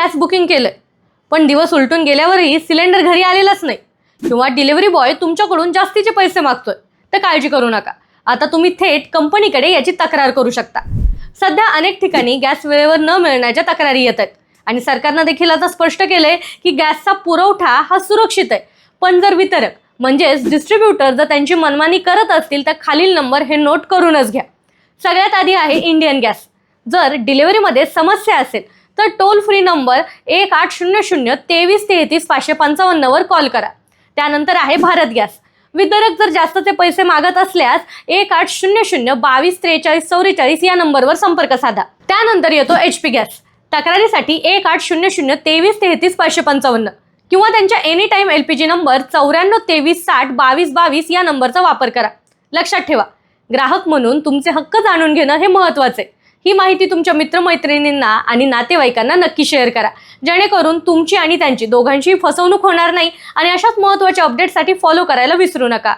Gas booking केलंय, पण दिवस उलटून गेल्यावरही सिलेंडर घरी आलेलाच नाही, किंवा डिलिव्हरी बॉय तुमच्याकडून जास्तीचे पैसे मागतोय, तर काळजी करू नका. आता तुम्ही थेट कंपनीकडे याची तक्रार करू शकता. सध्या अनेक ठिकाणी गॅस वेळेवर न मिळण्याच्या तक्रारी येत आहेत आणि सरकारनं देखील आता स्पष्ट केलंय की गॅसचा पुरवठा हा सुरक्षित आहे. पण जर वितरक म्हणजेच डिस्ट्रीब्युटर जर त्यांची मनमानी करत असतील तर खालील नंबर हे नोट करूनच घ्या. सगळ्यात आधी आहे इंडियन गॅस. जर डिलिव्हरीमध्ये समस्या असेल तर टोल फ्री नंबर 1800 23 33 555 वर कॉल करा. त्यानंतर आहे भारत गॅस. वितरक जर जास्तचे पैसे मागत असल्यास 1800 22 43 44 या नंबरवर संपर्क साधा. त्यानंतर येतो HP गॅस. तक्रारीसाठी 1800 23 33 555 किंवा त्यांच्या एनी टाइम LPG नंबर 94 23 60 22 22 या नंबरचा वापर करा. लक्षात ठेवा, ग्राहक म्हणून तुमचे हक्क जाणून घेणं हे महत्त्वाचे. ही माहिती तुमच्या मित्रमैत्रिणींना आणि नातेवाईकांना नक्की शेअर करा, जेणेकरून तुमची आणि त्यांची दोघांची फसवणूक होणार नाही. आणि अशाच महत्त्वाच्या अपडेटसाठी फॉलो करायला विसरू नका.